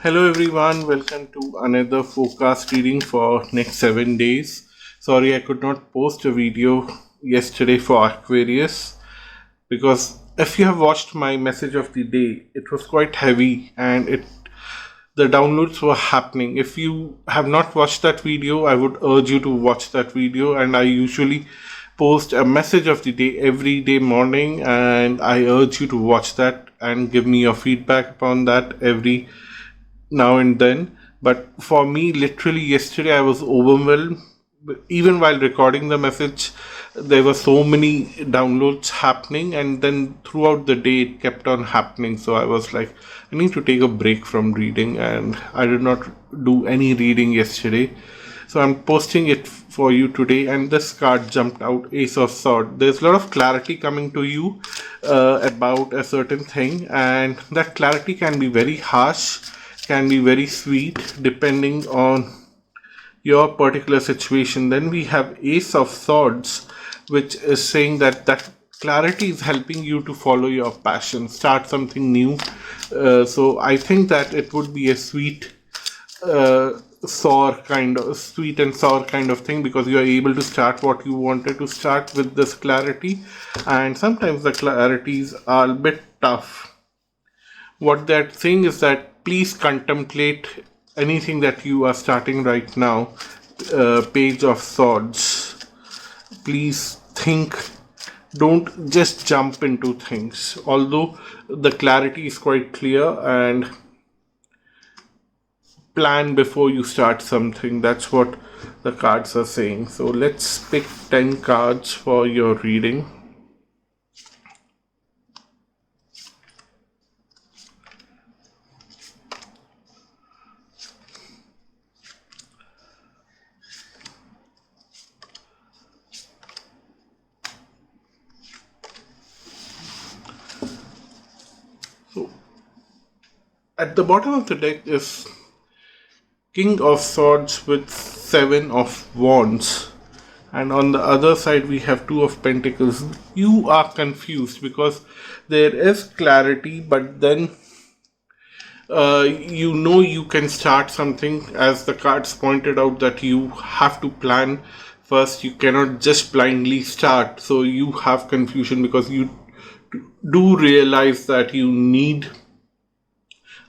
Hello everyone, welcome to another forecast reading for next 7 days. Sorry I could not post a video yesterday for Aquarius because if you have watched my message of the day, it was quite heavy and the downloads were happening. If you have not watched that video, I would urge you to watch that video, and I usually post a message of the day every day morning, and I urge you to watch that and give me your feedback upon that every now and then. But for me, literally yesterday I was overwhelmed. Even while recording the message, there were so many downloads happening, and then throughout the day it kept on happening. So I was like, I need to take a break from reading, and I did not do any reading yesterday. So I'm posting it for you today, and this card jumped out, Ace of Swords. There's a lot of clarity coming to you about a certain thing, and that clarity can be very harsh, can be very sweet, depending on your particular situation. Then we have Ace of Swords, which is saying that clarity is helping you to follow your passion, start something new. So I think that it would be a sweet sweet and sour kind of thing, because you are able to start what you wanted to start with this clarity. And sometimes the clarities are a bit tough. What they're saying is that please contemplate anything that you are starting right now. Page of Swords. Please think, don't just jump into things. Although the clarity is quite clear, and plan before you start something. That's what the cards are saying. So let's pick 10 cards for your reading. So at the bottom of the deck is King of Swords with 7 of Wands, and on the other side we have 2 of Pentacles. You are confused because there is clarity, but then you can start something. As the cards pointed out, that you have to plan first, you cannot just blindly start. So you have confusion because you do realize that you need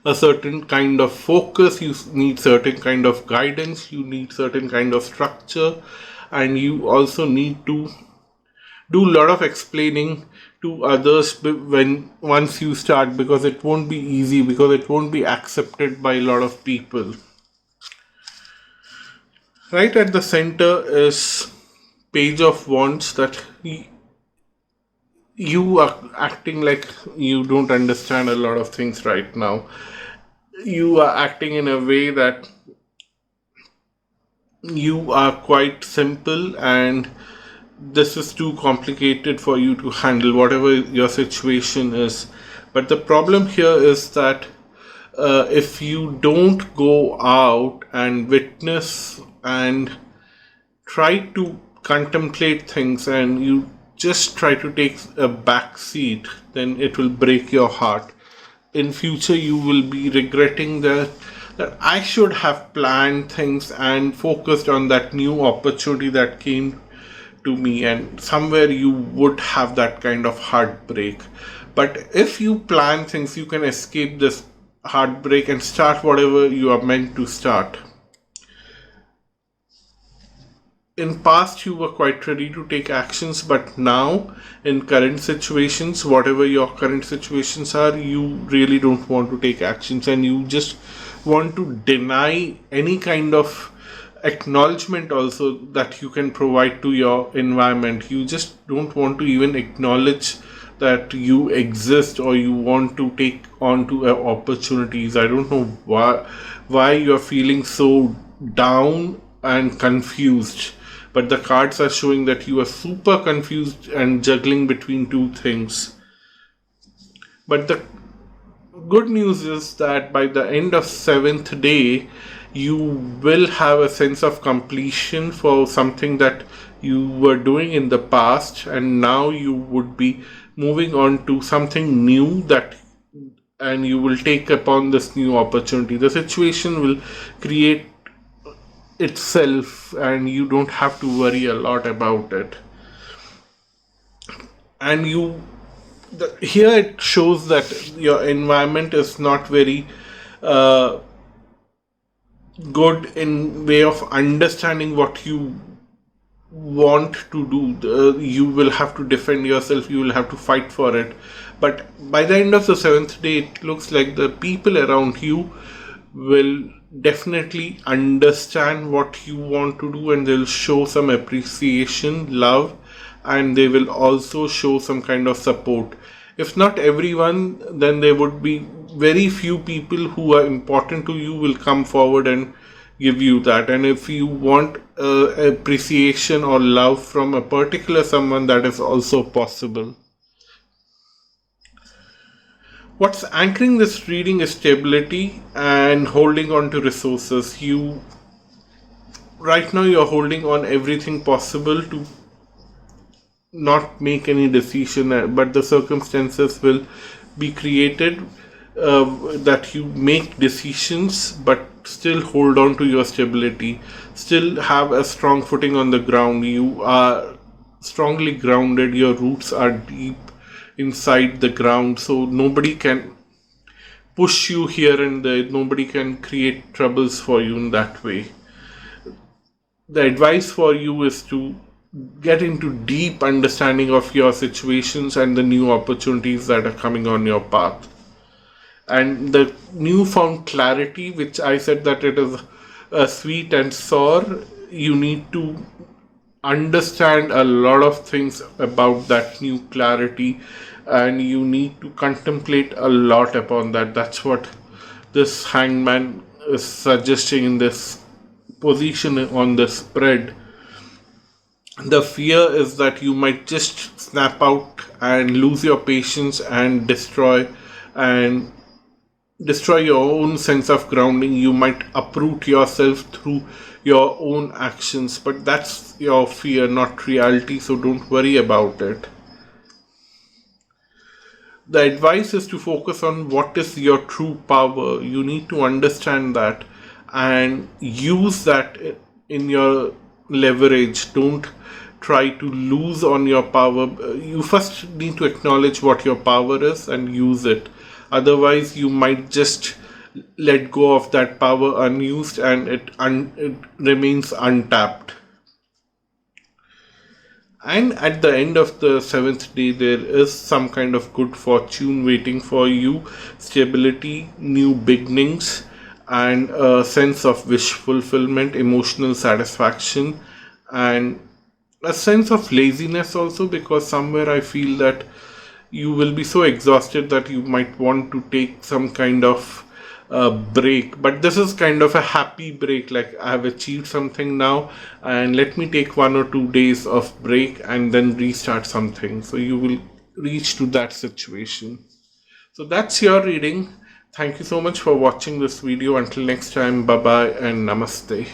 a certain kind of focus, you need certain kind of guidance, you need certain kind of structure, and you also need to do a lot of explaining to others once you start, because it won't be easy, because it won't be accepted by a lot of people. Right at the center is Page of Wands, that you are acting like you don't understand a lot of things right now. You are acting in a way that you are quite simple, and this is too complicated for you to handle, whatever your situation is. But the problem here is that if you don't go out and witness and try to contemplate things, and you just try to take a back seat, then it will break your heart. In future you will be regretting that I should have planned things and focused on that new opportunity that came to me, and somewhere you would have that kind of heartbreak. But if you plan things, you can escape this heartbreak and start whatever you are meant to start. In past you were quite ready to take actions, but now in current situations, whatever your current situations are, you really don't want to take actions, and you just want to deny any kind of acknowledgement also that you can provide to your environment. You just don't want to even acknowledge that you exist, or you want to take on to opportunities. I don't know why you're feeling so down and confused, but the cards are showing that you are super confused and juggling between two things. But the good news is that by the end of 7th day, you will have a sense of completion for something that you were doing in the past, and now you would be moving on to something new that and you will take upon this new opportunity. The situation will create itself and you don't have to worry a lot about it. And here it shows that your environment is not very good in way of understanding what you want to do. You will have to defend yourself, you will have to fight for it. But by the end of the 7th day, it looks like the people around you will definitely understand what you want to do, and they'll show some appreciation, love, and they will also show some kind of support. If not everyone, then there would be very few people who are important to you will come forward and give you that. And if you want appreciation or love from a particular someone, that is also possible. What's anchoring this reading is stability and holding on to resources. Right now you're holding on everything possible to not make any decision, but the circumstances will be created that you make decisions, but still hold on to your stability, still have a strong footing on the ground. You are strongly grounded, your roots are deep inside the ground, so nobody can push you here and there, nobody can create troubles for you in that way. The advice for you is to get into deep understanding of your situations and the new opportunities that are coming on your path. And the newfound clarity, which I said that it is sweet and sour, you need to understand a lot of things about that new clarity, and you need to contemplate a lot upon that. That's what this hangman is suggesting in this position on the spread. The fear is that you might just snap out and lose your patience and destroy your own sense of grounding. You might uproot yourself through your own actions, but that's your fear, not reality, so don't worry about it. The advice is to focus on what is your true power. You need to understand that and use that in your leverage. Don't try to lose on your power. You first need to acknowledge what your power is and use it. Otherwise, you might just let go of that power unused and it remains untapped. And at the end of the 7th day, there is some kind of good fortune waiting for you, stability, new beginnings, and a sense of wish fulfillment, emotional satisfaction, and a sense of laziness also, because somewhere I feel that you will be so exhausted that you might want to take some kind of break. But this is kind of a happy break, like I have achieved something now and let me take 1 or 2 days of break and then restart something. So you will reach to that situation. So that's your reading. Thank you so much for watching this video. Until next time, bye bye and namaste.